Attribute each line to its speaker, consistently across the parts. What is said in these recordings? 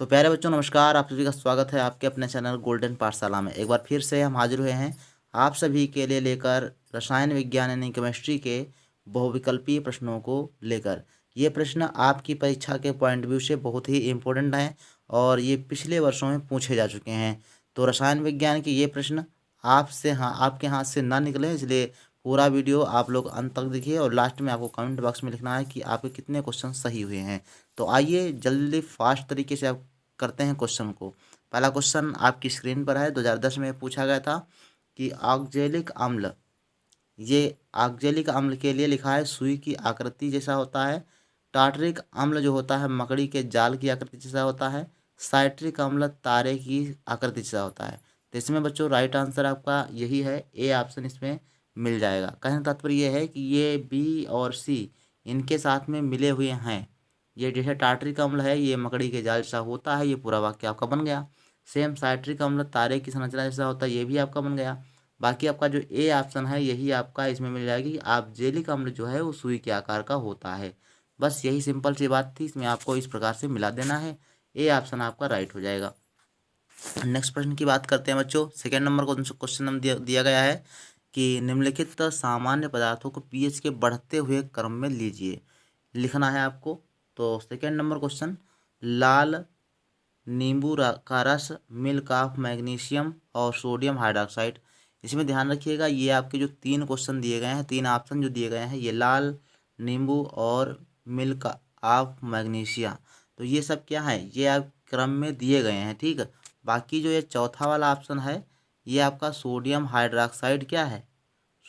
Speaker 1: तो प्यारे बच्चों नमस्कार, आप सभी का स्वागत है आपके अपने चैनल गोल्डन पाठशाला में। एक बार फिर से हम हाजिर हुए हैं आप सभी के लिए लेकर रसायन विज्ञान यानी केमिस्ट्री के बहुविकल्पीय प्रश्नों को लेकर। ये प्रश्न आपकी परीक्षा के पॉइंट व्यू से बहुत ही इम्पोर्टेंट हैं और ये पिछले वर्षों में पूछे जा चुके हैं। तो रसायन विज्ञान के ये प्रश्न आपके हाथ से ना निकले, इसलिए पूरा वीडियो आप लोग अंत तक देखिए और लास्ट में आपको कमेंट बॉक्स में लिखना है कि आपके कितने क्वेश्चन सही हुए हैं। तो आइए जल्दी फास्ट तरीके से आप करते हैं क्वेश्चन को। पहला क्वेश्चन आपकी स्क्रीन पर है, 2010 में पूछा गया था कि ऑक्जेलिक अम्ल, ये ऑक्जेलिक अम्ल के लिए लिखा है सुई की आकृति जैसा होता है। टार्टरिक अम्ल जो होता है मकड़ी के जाल की आकृति जैसा होता है। साइट्रिक अम्ल तारे की आकृति जैसा होता है। तो इसमें बच्चों राइट आंसर आपका यही है, ए ऑप्शन इसमें मिल जाएगा। कहने का तात्पर्य यह है कि ये बी और सी इनके साथ में मिले हुए हैं। ये जैसे टार्टरिक अम्ल है ये मकड़ी के जाल जैसा होता है, ये पूरा वाक्य आपका बन गया। सेम साइट्रिक अम्ल तारे की संरचना जैसा होता है, ये भी आपका बन गया। बाकी आपका जो ए ऑप्शन है यही आपका इसमें मिल जाएगी कि ऑब्जेलिक अम्ल जो है वो सुई के आकार का होता है। बस यही सिंपल सी बात थी, इसमें आपको इस प्रकार से मिला देना है। ए ऑप्शन आपका राइट हो जाएगा। नेक्स्ट प्रश्न की बात करते हैं बच्चों। सेकेंड नंबर को क्वेश्चन हम दिया गया है कि निम्नलिखित सामान्य पदार्थों को पीएच के बढ़ते हुए क्रम में लीजिए, लिखना है आपको। तो सेकेंड नंबर क्वेश्चन, लाल नींबू का रस, मिल्क ऑफ मैग्नीशियम और सोडियम हाइड्रोक्साइड। इसमें ध्यान रखिएगा ये आपके जो तीन क्वेश्चन दिए गए हैं, तीन ऑप्शन जो दिए गए हैं, ये लाल नींबू और मिल्क ऑफ मैग्नीशिया, तो ये सब क्या है, ये आप क्रम में दिए गए हैं, ठीक है। बाकी जो ये चौथा वाला ऑप्शन है ये आपका सोडियम हाइड्रोक्साइड क्या है,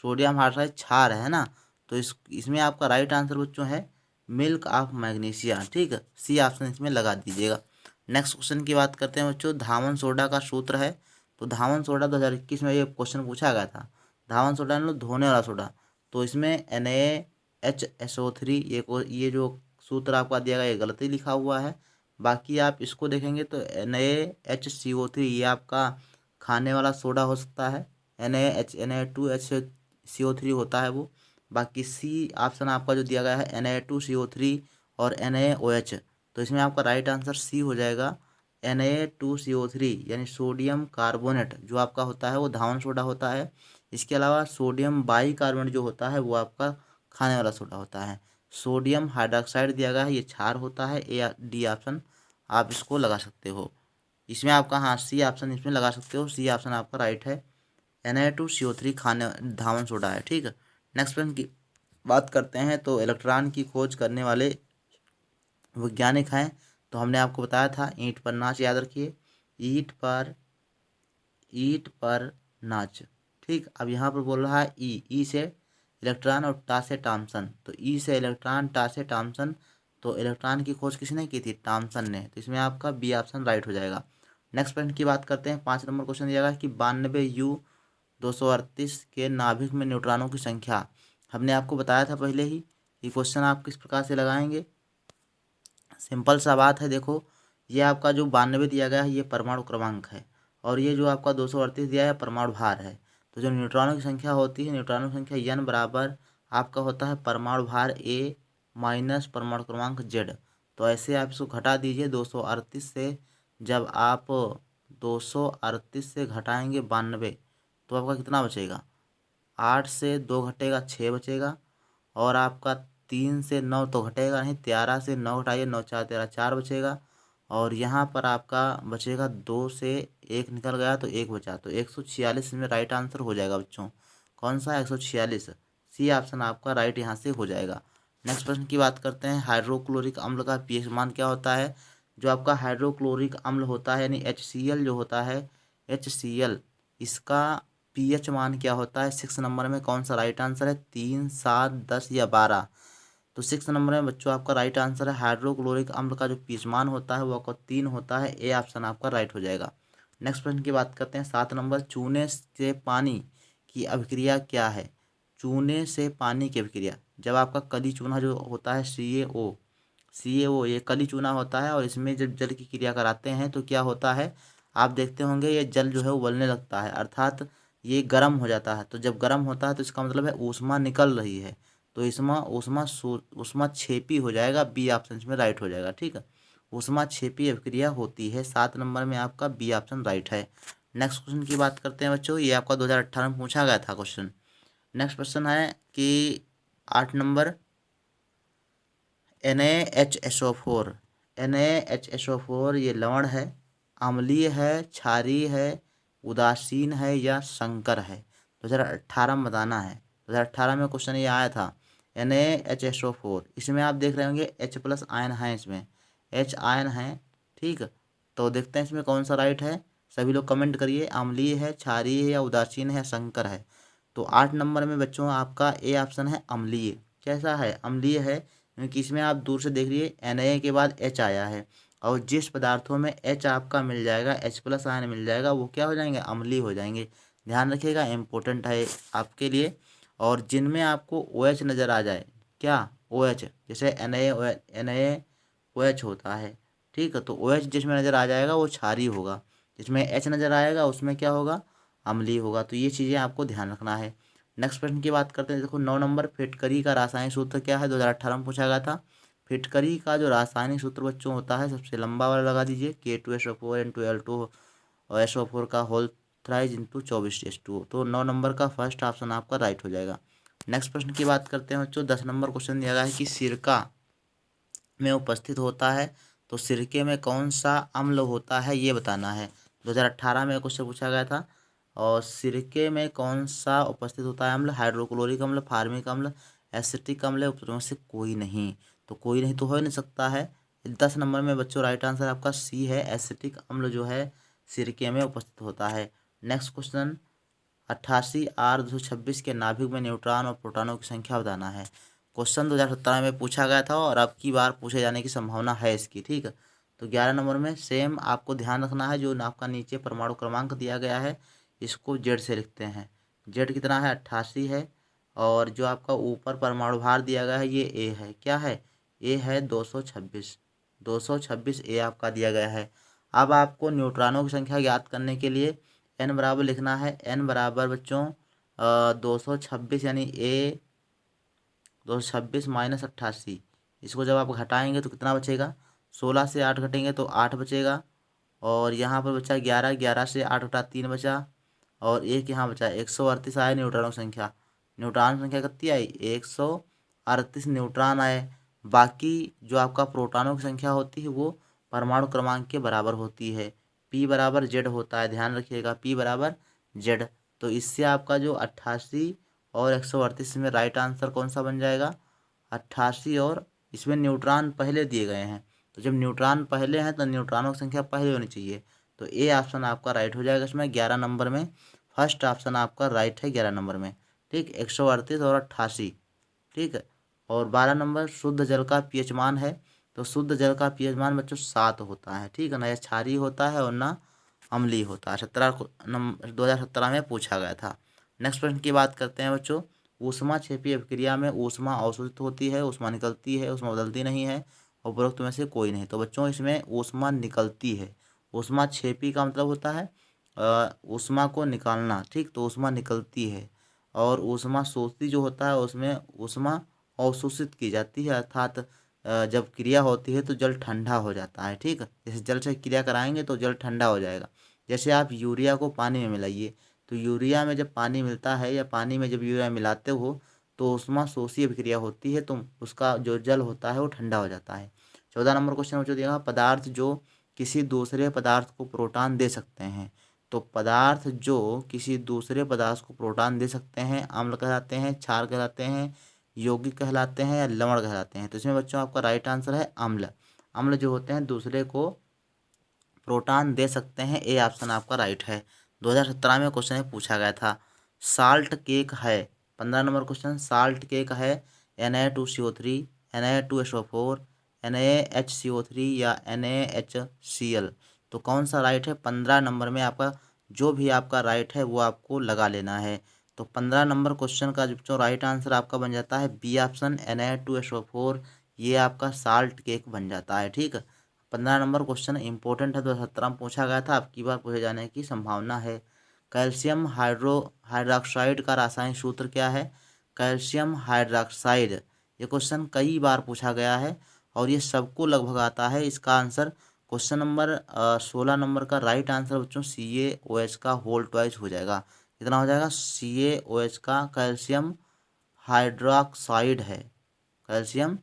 Speaker 1: सोडियम हाइड्रोक्साइड क्षार है ना। तो इसमें आपका राइट आंसर बच्चों है मिल्क ऑफ मैग्नीशिया, ठीक है। सी ऑप्शन इसमें लगा दीजिएगा। नेक्स्ट क्वेश्चन की बात करते हैं बच्चों। धावन सोडा का सूत्र है। तो धावन सोडा 2021 में ये क्वेश्चन पूछा गया था। धावन सोडा मतलब धोने वाला सोडा। तो इसमें NaHSO3 ये जो सूत्र आपका दिया गया ये गलती लिखा हुआ है। बाकी आप इसको देखेंगे तो NaHCO3 ये आपका खाने वाला सोडा हो सकता है। Na2HCO3 होता है वो। बाकी सी ऑप्शन आपका जो दिया गया है Na2CO3 और NaOH, तो इसमें आपका राइट आंसर सी हो जाएगा। Na2CO3 यानी सोडियम कार्बोनेट जो आपका होता है वो धावन सोडा होता है। इसके अलावा सोडियम बाइकार्बोनेट जो होता है वो आपका खाने वाला सोडा होता है। सोडियम हाइड्रोक्साइड दिया गया है ये क्षार होता है। ए डी ऑप्शन आप इसको लगा सकते हो। इसमें आपका हाँ सी ऑप्शन इसमें लगा सकते हो, सी ऑप्शन आपका राइट है। Na2CO3 खाने धावन सोडा है, ठीक है। नेक्स्ट प्रश्न की बात करते हैं। तो इलेक्ट्रॉन की खोज करने वाले वैज्ञानिक हैं। तो हमने आपको बताया था ईंट पर नाच, याद रखिए, ईंट पर नाच, ठीक। अब यहाँ पर बोल रहा है ई से इलेक्ट्रॉन और टा से टॉमसन। तो ई से इलेक्ट्रॉन, टा से टॉमसन। तो इलेक्ट्रॉन की खोज किसने की थी, टॉमसन ने। तो इसमें आपका बी ऑप्शन राइट हो जाएगा। नेक्स्ट प्रश्न की बात करते हैं। 5 नंबर क्वेश्चन दिया गया कि 92U238 के नाभिक में न्यूट्रॉनों की संख्या। हमने आपको बताया था पहले ही कि क्वेश्चन आप किस प्रकार से लगाएंगे। सिंपल सा बात है, देखो ये आपका जो 92 दिया गया है ये परमाणु क्रमांक है और ये जो आपका 238 दिया है परमाणु भार है। तो जो न्यूट्रॉनों की संख्या होती है, न्यूट्रॉनों की संख्या n बराबर आपका होता है परमाणु भार A माइनस परमाणु क्रमांक Z। तो ऐसे आप इसको घटा दीजिए 238 से। जब आप 238 से घटाएंगे 92 तो आपका कितना बचेगा, 8 से 2 घटेगा 6 बचेगा। और आपका 3 से 9 तो घटेगा नहीं, 13 से 9 घटाइए, 9 4 13 4 बचेगा। और यहाँ पर आपका बचेगा 2 से 1 निकल गया तो 1 बचा, तो 146 में राइट आंसर हो जाएगा बच्चों। कौन सा 146, सी ऑप्शन आपका राइट यहाँ से हो जाएगा। नेक्स्ट प्रश्न की बात करते हैं। हाइड्रोक्लोरिक अम्ल का पीएच मान क्या होता है। जो आपका हाइड्रोक्लोरिक अम्ल होता है यानी HCl जो होता है, HCl इसका पीएच मान क्या होता है। 6 नंबर में कौन सा राइट आंसर है, 3 7 10 या 12। तो 6 नंबर में बच्चों आपका राइट आंसर है हाइड्रोक्लोरिक अम्ल का जो पीएच मान होता है वो आपका 3 होता है। ए ऑप्शन आपका राइट हो जाएगा। नेक्स्ट प्रश्न की बात करते हैं। 7 नंबर, चूने से पानी की अभिक्रिया क्या है। चूने से पानी की अभिक्रिया, जब आपका कली चूना जो होता है CaO ये कली चूना होता है और इसमें जब जल की क्रिया कराते हैं तो क्या होता है, आप देखते होंगे ये जल जो है उबलने लगता है, अर्थात ये गर्म हो जाता है। तो जब गर्म होता है तो इसका मतलब है ऊष्मा निकल रही है। तो ऊष्मा ऊष्मा छेपी हो जाएगा, बी ऑप्शन में राइट हो जाएगा, ठीक है। ऊष्माक्षेपी अभिक्रिया होती है। 7 नंबर में आपका बी ऑप्शन राइट है। नेक्स्ट क्वेश्चन की बात करते हैं बच्चों, ये आपका 2018 में पूछा गया था क्वेश्चन। नेक्स्ट क्वेश्चन है कि 8 नंबर NaHSO4। NaHSO4 ये लवण है, अम्लीय है, क्षारीय है, उदासीन है या संकर है। 2018 में बताना है। 2018 में क्वेश्चन ये आया था NaHSO4। इसमें आप देख रहे होंगे H+ आयन है, इसमें H आयन है, ठीक। तो देखते हैं इसमें कौन सा राइट है। सभी लोग कमेंट करिए, अम्लीय है, क्षारीय है या उदासीन है या संकर है। तो 8 नंबर में बच्चों आपका ए ऑप्शन है अम्लीय। कैसा है? अम्लीय है, क्योंकि इसमें आप दूर से देख लीजिए Na के बाद H आया है, और जिस पदार्थों में H आपका मिल जाएगा, H+ आयन मिल जाएगा, वो क्या हो जाएंगे? अम्लीय हो जाएंगे। ध्यान रखिएगा, इम्पोर्टेंट है आपके लिए। और जिनमें आपको OH नज़र आ जाए, क्या OH, जैसे NaOH होता है, ठीक है, तो OH जिसमें नज़र आ जाएगा वो क्षारीय होगा, जिसमें H नज़र आएगा उसमें क्या होगा? अम्लीय होगा। तो ये चीज़ें आपको ध्यान रखना है। नेक्स्ट प्रश्न की बात करते हैं। देखो 9 नंबर, फिटकरी का रासायनिक सूत्र क्या है? 2018 में पूछा गया था। फिटकरी का जो रासायनिक सूत्र बच्चों होता है, सबसे लंबा वाला लगा दीजिए, K2SO4 N2L2 और SO4 का होल थ्राइज इंटू 24H2O। तो 9 नंबर का फर्स्ट ऑप्शन आपका राइट हो जाएगा। नेक्स्ट प्रश्न की बात करते हैं बच्चों। 10 नंबर क्वेश्चन दिया गया है कि सिरका में उपस्थित होता है, तो सिरके में कौन सा अम्ल होता है ये बताना है। 2018 में क्वेश्चन पूछा गया था। और सिरके में कौन सा उपस्थित होता है अम्ल? हाइड्रोक्लोरिक अम्ल, फार्मिक अम्ल, एसिटिक अम्ल, उपरों से कोई नहीं। तो कोई नहीं तो हो ही नहीं सकता है। 10 नंबर में बच्चों राइट आंसर आपका सी है, एसिटिक अम्ल जो है सिरके में उपस्थित होता है। नेक्स्ट क्वेश्चन 88R226 के नाभिक में न्यूट्रॉन और प्रोटॉनों की संख्या बताना है। क्वेश्चन 2017 में पूछा गया था और अब की बार पूछे जाने की संभावना है इसकी, ठीक है। तो 11 नंबर में सेम आपको ध्यान रखना है, जो आपका नीचे परमाणु क्रमांक दिया गया है इसको जेड से लिखते हैं। जेड कितना है? 88 है। और जो आपका ऊपर परमाणु भार दिया गया है ये ए है। क्या है? ए है 226। 226 ए आपका दिया गया है। अब आपको न्यूट्रॉनों की संख्या ज्ञात करने के लिए एन बराबर लिखना है। एन बराबर बच्चों 226, यानी ए 226 माइनस 88। इसको जब आप घटाएंगे तो कितना बचेगा? 16 से 8 घटेंगे तो 8 बचेगा। और यहाँ पर बचा 11, 11 से 8 घटा 3 बचा। और एक यहाँ बचा 138 आए न्यूट्रॉनों की संख्या। न्यूट्रॉन संख्या कितनी आई? 138 न्यूट्रॉन आए। बाकी जो आपका प्रोटॉनों की संख्या होती है वो परमाणु क्रमांक के बराबर होती है। P बराबर जेड होता है, ध्यान रखिएगा, P बराबर जेड। तो इससे आपका जो 88 और 138 में राइट आंसर कौन सा बन जाएगा? 88। और इसमें न्यूट्रॉन पहले दिए गए हैं, तो जब न्यूट्रॉन पहले हैं तो न्यूट्रॉनों की संख्या पहले होनी चाहिए। तो ए ऑप्शन आपका राइट हो जाएगा इसमें 11 नंबर में। फर्स्ट ऑप्शन आपका राइट है 11 नंबर में, ठीक। 138 और 88, ठीक है। और 12 नंबर, शुद्ध जल का पीएच मान है। तो शुद्ध जल का पीएच मान बच्चों 7 होता है, ठीक है ना। यह क्षारीय होता है और ना अम्लीय होता है। 2017 में पूछा गया था। नेक्स्ट प्रश्न की बात करते हैं बच्चों। ऊष्माक्षेपी अभिक्रिया में ऊष्मा अवशोषित होती है, ऊष्मा निकलती है, ऊष्मा बदलती नहीं है, उपरोक्त में से कोई नहीं। तो बच्चों इसमें ऊष्मा निकलती है। ऊष्माक्षेपी का मतलब होता है ऊष्मा को निकालना, ठीक। तो ऊष्मा निकलती है। और ऊष्मा शोषित जो होता है उसमें ऊष्मा अवशोषित की जाती है, अर्थात जब क्रिया होती है तो जल ठंडा हो जाता है, ठीक है। जैसे जल से क्रिया कराएंगे तो जल ठंडा हो जाएगा। जैसे आप यूरिया को पानी में मिलाइए, तो यूरिया में जब पानी मिलता है या पानी में जब यूरिया मिलाते हो तो ऊष्मा शोषी अभिक्रिया होती है, तो उसका जो जल होता है वो ठंडा हो जाता है। 14 नंबर क्वेश्चन जो दिया पदार्थ जो किसी दूसरे पदार्थ को प्रोटॉन दे सकते हैं। तो पदार्थ जो किसी दूसरे पदार्थ को प्रोटॉन दे सकते हैं, अम्ल कहलाते हैं, क्षार कहलाते हैं, यौगिक कहलाते हैं या लवण कहलाते हैं। तो इसमें बच्चों आपका राइट आंसर है अम्ल। अम्ल जो होते हैं दूसरे को प्रोटॉन दे सकते हैं, ए ऑप्शन आपका राइट है। 2017 में क्वेश्चन पूछा गया था। साल्ट केक है, 15 नंबर क्वेश्चन। साल्ट केक है Na2CO3, Na2SO4, NaHCO3 या NaHCl। तो कौन सा राइट है? 15 नंबर में आपका जो भी आपका राइट है वो आपको लगा लेना है। तो 15 नंबर क्वेश्चन का जो राइट आंसर आपका बन जाता है बी ऑप्शन Na2SO4। ये आपका साल्ट केक बन जाता है, ठीक है। 15 नंबर क्वेश्चन इंपॉर्टेंट है, 2017 में पूछा गया था, अब की बार पूछे जाने की संभावना है। कैल्शियम हाइड्रोक्साइड का रासायनिक सूत्र क्या है? कैल्शियम हाइड्रोक्साइड, ये क्वेश्चन कई बार पूछा गया है और ये सबको लगभग आता है। इसका आंसर क्वेश्चन नंबर 16 नंबर का राइट आंसर बच्चों CaOH का होल ट्वाइस हो जाएगा। कितना हो जाएगा? CaOH का कैल्शियम हाइड्रोक्साइड है, कैल्शियम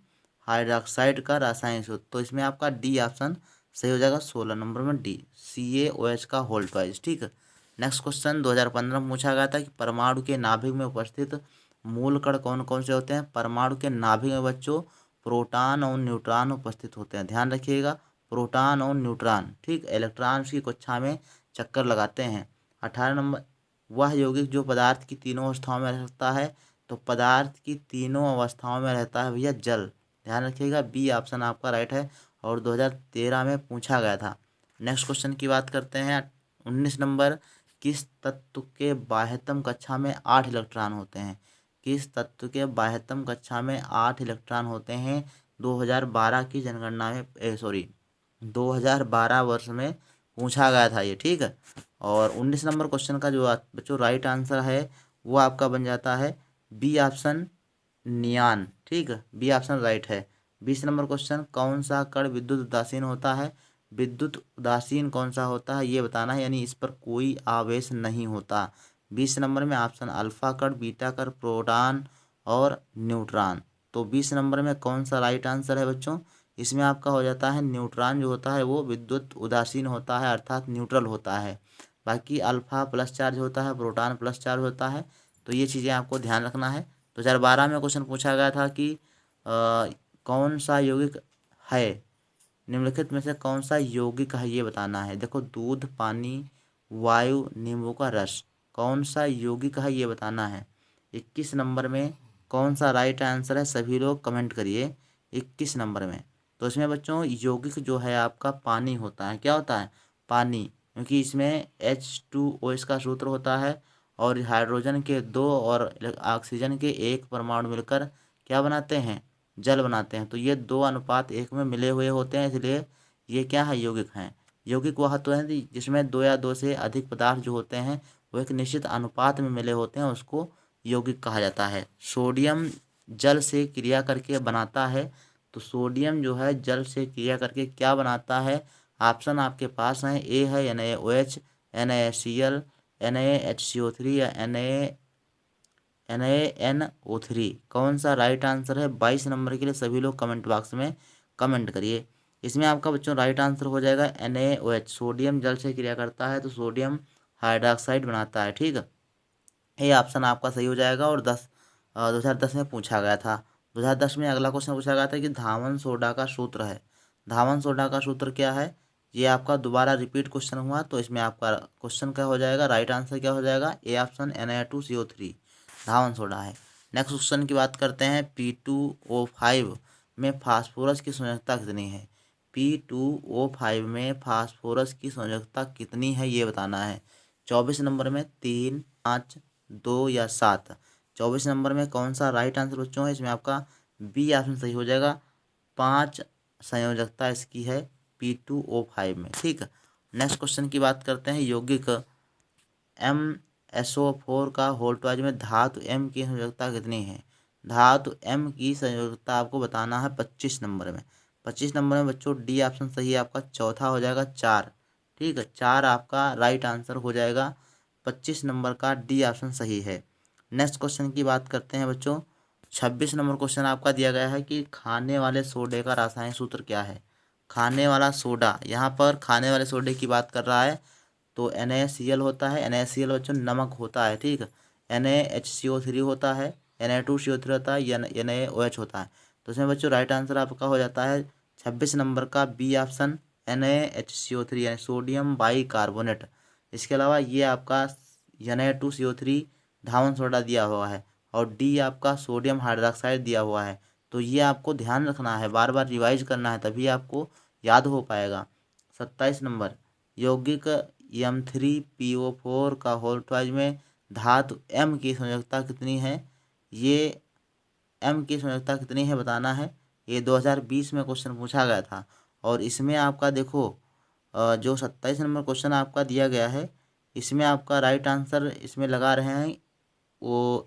Speaker 1: हाइड्रोक्साइड का रासायनिक सूत्र। तो इसमें आपका डी ऑप्शन सही हो जाएगा, 16 नंबर में डी, CaOH का होल ट्वाइस। ठीक है। नेक्स्ट क्वेश्चन 2015 में पूछा गया था कि परमाणु के नाभिक में उपस्थित मूल कण कौन कौन से होते हैं। परमाणु के नाभिक में बच्चों प्रोटॉन और न्यूट्रॉन उपस्थित होते हैं। ध्यान रखिएगा, प्रोटॉन और न्यूट्रॉन। ठीक, इलेक्ट्रॉन की कक्षा में चक्कर लगाते हैं। 18 नंबर, वह यौगिक जो पदार्थ की तीनों अवस्थाओं में रह सकता है। तो पदार्थ की तीनों अवस्थाओं में रहता है भैया जल। ध्यान रखिएगा, बी ऑप्शन आपका राइट है और 2013 में पूछा गया था। नेक्स्ट क्वेश्चन की बात करते हैं 19 नंबर, किस तत्व के बाह्यतम कक्षा में 8 इलेक्ट्रॉन होते हैं। किस तत्व के बाह्यतम कक्षा में 8 इलेक्ट्रॉन होते हैं। 2012 की जनगणना में 2012 वर्ष में पूछा गया था ये। ठीक है। और 19 नंबर क्वेश्चन का जो बच्चों राइट आंसर है वो आपका बन जाता है बी ऑप्शन नियान। ठीक है, बी ऑप्शन राइट है। 20 नंबर क्वेश्चन, कौन सा कण विद्युत उदासीन होता है। विद्युत उदासीन कौन सा होता है ये बताना है, यानी इस पर कोई आवेश नहीं होता। 20 नंबर में ऑप्शन अल्फा कण, बीटा कण, प्रोटॉन और न्यूट्रॉन। तो 20 नंबर में कौन सा राइट आंसर है बच्चों, इसमें आपका हो जाता है न्यूट्रॉन जो होता है वो विद्युत उदासीन होता है, अर्थात न्यूट्रल होता है। बाकी अल्फा प्लस चार्ज होता है, प्रोटॉन प्लस चार्ज होता है। तो ये चीज़ें आपको ध्यान रखना है। 2012 में क्वेश्चन पूछा गया था कि कौन सा यौगिक है, निम्नलिखित में से कौन सा यौगिक है ये बताना है। देखो, दूध, पानी, वायु, नींबू का रस, कौन सा यौगिक है ये बताना है। 21 नंबर में कौन सा राइट आंसर है, सभी लोग कमेंट करिए। 21 नंबर में तो इसमें बच्चों यौगिक जो है आपका पानी होता है। क्या होता है? पानी, क्योंकि इसमें H2O इसका सूत्र होता है और हाइड्रोजन के 2 और ऑक्सीजन के 1 परमाणु मिलकर क्या बनाते हैं? जल बनाते हैं। तो ये 2:1 में मिले हुए होते हैं, इसलिए ये क्या है? यौगिक हैं। यौगिक वह तो है जिसमें 2 या 2 से अधिक पदार्थ जो होते हैं वो एक निश्चित अनुपात में मिले होते हैं, उसको यौगिक कहा जाता है। सोडियम जल से क्रिया करके बनाता है। तो सोडियम जो है जल से क्रिया करके क्या बनाता है? ऑप्शन आपके पास हैं, ए है NaOH, NaCl, NaHCO3 या NaNO3। कौन सा राइट आंसर है 22 नंबर के लिए? सभी लोग कमेंट बॉक्स में कमेंट करिए। इसमें आपका बच्चों राइट आंसर हो जाएगा NaOH। सोडियम जल से क्रिया करता है तो सोडियम हाइड्रोक्साइड बनाता है। ठीक है, ये ऑप्शन आपका सही हो जाएगा। और 2010 में पूछा गया था। 2010 में अगला क्वेश्चन पूछा गया था कि धावन सोडा का सूत्र है। धावन सोडा का सूत्र क्या है? ये आपका दोबारा रिपीट क्वेश्चन हुआ, तो इसमें आपका क्वेश्चन क्या हो जाएगा, राइट आंसर क्या हो जाएगा? A option Na2CO3 Dhawan soda है। नेक्स्ट क्वेश्चन की बात करते हैं, P2O5 में फास्फोरस की संयोजकता कितनी है। P2O5 में फास्फोरस की संयोजकता कितनी है ये बताना है। 24 नंबर में 3, 5, 2 या 7। 24 नंबर में कौन सा राइट आंसर बच्चों है? इसमें आपका बी ऑप्शन सही हो जाएगा। 5 संयोजकता इसकी है P2O5 में। ठीक है। नेक्स्ट क्वेश्चन की बात करते हैं, यौगिक MSO4 का होल ट्वाइस में धातु M की संयोजकता कितनी है। धातु M की संयोजकता आपको बताना है 25 नंबर में। 25 नंबर में बच्चों डी ऑप्शन सही है आपका, चौथा हो जाएगा 4। ठीक है, 4 आपका राइट आंसर हो जाएगा। 25 नंबर का डी ऑप्शन सही है। नेक्स्ट क्वेश्चन की बात करते हैं बच्चों, 26 नंबर क्वेश्चन आपका दिया गया है कि खाने वाले सोडे का रासायनिक सूत्र क्या है। खाने वाला सोडा, यहाँ पर खाने वाले सोडे की बात कर रहा है तो NaCl होता है। NaCl बच्चों नमक होता है। ठीक, NaHCO3 होता है, Na2CO3 होता है, NaOH होता है। तो इसमें बच्चों राइट आंसर आपका हो जाता है 26 नंबर का बी ऑप्शन NaHCO3 यानी सोडियम बाइकार्बोनेट। इसके अलावा ये आपका Na2CO3 धावन सोडा दिया हुआ है और डी आपका सोडियम हाइड्रोक्साइड दिया हुआ है। तो ये आपको ध्यान रखना है, बार बार रिवाइज करना है, तभी आपको याद हो पाएगा। 27 नंबर, यौगिक M3PO4 का होल ट्वाइस में धातु M की संयोजकता कितनी है। ये M की संयोजकता कितनी है बताना है। ये 2020 में क्वेश्चन पूछा गया था और इसमें आपका देखो जो 27 नंबर क्वेश्चन आपका दिया गया है इसमें आपका राइट आंसर इसमें लगा रहे हैं वो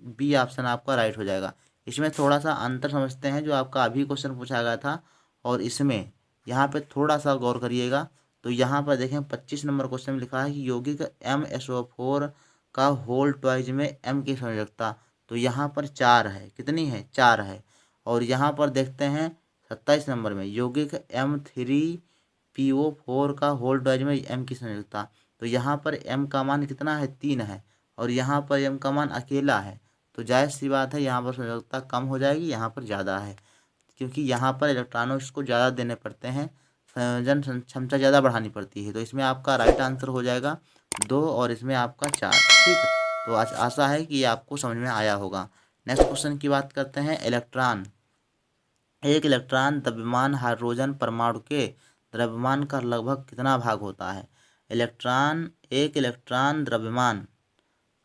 Speaker 1: बी ऑप्शन आपका राइट हो जाएगा। इसमें थोड़ा सा अंतर समझते हैं, जो आपका अभी क्वेश्चन पूछा गया था और इसमें यहाँ पे थोड़ा सा गौर करिएगा। तो यहाँ पर देखें 25 नंबर क्वेश्चन में लिखा है कि यौगिक MsO4 का होल ट्वाइज में M की संयोजकता, तो यहाँ पर 4 है, कितनी है, 4 है। और यहाँ पर देखते हैं 27 नंबर में यौगिक M3PO4 का होल ट्वाइज में M की संयोजकता, तो यहाँ पर M का मान कितना है, 3 है, और यहाँ पर M का मान अकेला है, तो जायज़ सी बात है यहाँ पर संयोजकता कम हो जाएगी, यहाँ पर ज़्यादा है, क्योंकि यहाँ पर इलेक्ट्रॉनों को ज़्यादा देने पड़ते हैं, संयोजन क्षमता ज़्यादा बढ़ानी पड़ती है। तो इसमें आपका राइट आंसर हो जाएगा 2 और इसमें आपका 4। ठीक है, तो आशा है कि ये आपको समझ में आया होगा। नेक्स्ट क्वेश्चन की बात करते हैं। एक इलेक्ट्रॉन द्रव्यमान हाइड्रोजन परमाणु के द्रव्यमान का लगभग कितना भाग होता है। एक इलेक्ट्रॉन द्रव्यमान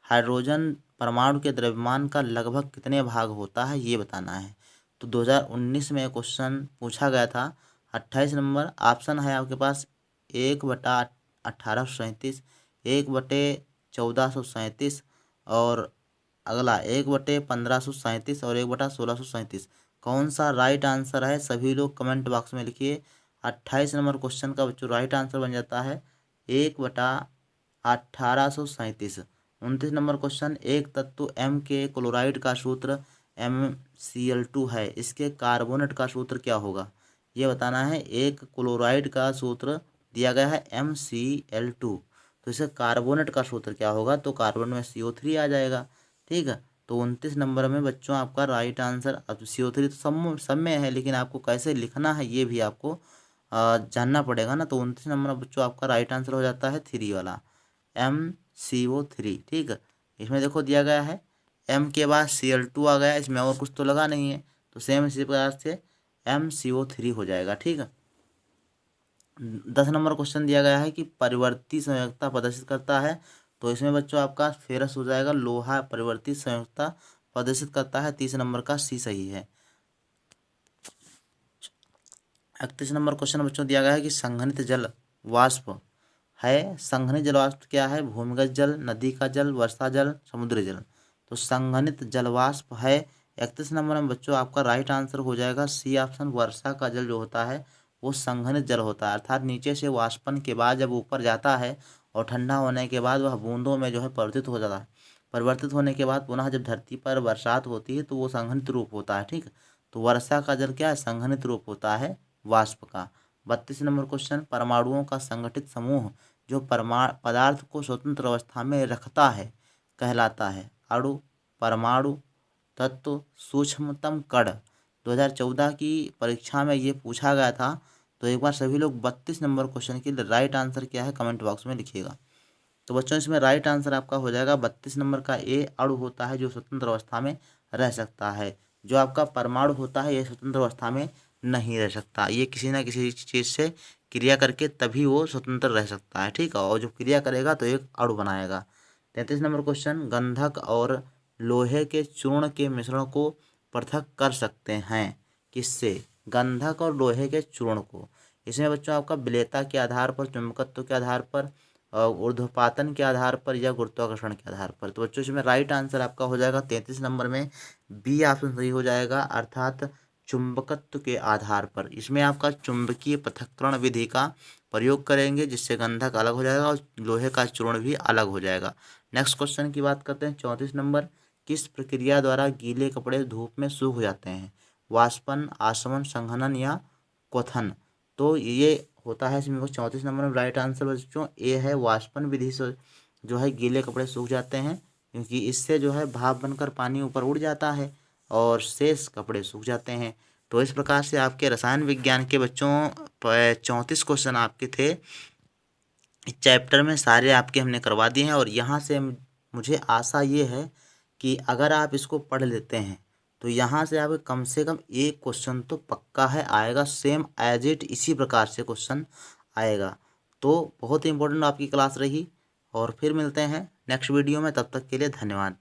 Speaker 1: हाइड्रोजन परमाणु के द्रव्यमान का लगभग कितने भाग होता है, ये बताना है। तो 2019 में क्वेश्चन पूछा गया था। 28 नंबर ऑप्शन है आपके पास 1/1837, 1/1437 और अगला 1/1537 और 1/1637। कौन सा राइट आंसर है, सभी लोग कमेंट बॉक्स में लिखिए। 28 नंबर क्वेश्चन का बच्चों राइट आंसर बन जाता है 1/1837। 29 नंबर क्वेश्चन, एक तत्व M के क्लोराइड का सूत्र MCl2 है, इसके कार्बोनेट का सूत्र क्या होगा, ये बताना है। एक क्लोराइड का सूत्र दिया गया है MCl2, तो इसका कार्बोनेट का सूत्र क्या होगा, तो कार्बन में CO3 आ जाएगा। ठीक है, तो 29 नंबर में बच्चों आपका राइट आंसर, अब CO3 तो सब में है, लेकिन आपको कैसे लिखना है ये भी आपको जानना पड़ेगा ना। तो 29 नंबर बच्चों आपका राइट आंसर हो जाता है 3 वाला, MCO3। ठीक है, इसमें देखो दिया गया है M के बाद Cl2 आ गया, इसमें और कुछ तो लगा नहीं है, तो सेम इसी प्रकार से MCO3 हो जाएगा। ठीक है, 10 नंबर क्वेश्चन दिया गया है कि परिवर्ती संयोजकता प्रदर्शित करता है, तो इसमें बच्चों आपका फेरस हो जाएगा, लोहा परिवर्ती संयोजकता प्रदर्शित करता है। 30 नंबर का C सही है। 31 नंबर क्वेश्चन बच्चों दिया गया है कि संघनित जल वाष्प है। संघनित जल वाष्प क्या है, भूमिगत जल, नदी का जल, वर्षा जल, समुद्री जल। तो संघनित जल वाष्प है। 31 नंबर में बच्चों आपका राइट आंसर हो जाएगा C ऑप्शन, वर्षा का जल जो होता है वो संघनित जल होता है, अर्थात नीचे से वाष्पन के बाद जब ऊपर जाता है और ठंडा होने के बाद वह बूंदों में जो है परिवर्तित हो जाता है। परिवर्तित होने के बाद पुनः जब धरती पर बरसात होती है तो वो संघनित रूप होता है। ठीक, तो वर्षा का जल क्या है, संघनित रूप होता है वाष्प का। 32 नंबर क्वेश्चन, परमाणुओं का संगठित समूह जो पदार्थ को स्वतंत्र अवस्था में रखता है कहलाता है। अणु, परमाणु, तत्व, सूक्ष्मतम कण। 2014 की परीक्षा में ये पूछा गया था, तो एक बार सभी लोग 32 नंबर क्वेश्चन के लिए राइट आंसर क्या है कमेंट बॉक्स में लिखिएगा। तो बच्चों इसमें राइट आंसर आपका हो जाएगा 32 नंबर का A, अणु होता है जो स्वतंत्र अवस्था में रह सकता है। जो आपका परमाणु होता है ये स्वतंत्र अवस्था में नहीं रह सकता, ये किसी ना किसी चीज़ से क्रिया करके तभी वो स्वतंत्र रह सकता है। ठीक है, और जो क्रिया करेगा तो एक अणु बनाएगा। 33 नंबर क्वेश्चन, गंधक और लोहे के चूर्ण के मिश्रण को पृथक कर सकते हैं किससे, गंधक और लोहे के चूर्ण को। इसमें बच्चों आपका विलेयता के आधार पर, चुंबकत्व के आधार पर, ऊर्ध्वपातन के आधार पर या गुरुत्वाकर्षण के आधार पर। तो बच्चों इसमें राइट आंसर आपका हो जाएगा 33 नंबर में B ऑप्शन सही हो जाएगा, अर्थात चुंबकत्व के आधार पर। इसमें आपका चुंबकीय पृथक्करण विधि का प्रयोग करेंगे जिससे गंधक अलग हो जाएगा और लोहे का चूर्ण भी अलग हो जाएगा। नेक्स्ट क्वेश्चन की बात करते हैं। 34 नंबर, किस प्रक्रिया द्वारा गीले कपड़े धूप में सूख जाते हैं, वाष्पन, आसवन, संघनन या क्वथन। तो ये होता है इसमें 34 नंबर में राइट आंसर बच्चों A है, वाष्पन विधि से जो है गीले कपड़े सूख जाते हैं, क्योंकि इससे जो है भाप बनकर पानी ऊपर उड़ जाता है और शेष कपड़े सूख जाते हैं। तो इस प्रकार से आपके रसायन विज्ञान के बच्चों 34 क्वेश्चन आपके थे इस चैप्टर में, सारे आपके हमने करवा दिए हैं। और यहाँ से मुझे आशा ये है कि अगर आप इसको पढ़ लेते हैं तो यहाँ से आप कम से कम एक क्वेश्चन तो पक्का है आएगा, सेम एज इट इसी प्रकार से क्वेश्चन आएगा। तो बहुत ही इंपॉर्टेंट आपकी क्लास रही, और फिर मिलते हैं नेक्स्ट वीडियो में, तब तक के लिए धन्यवाद।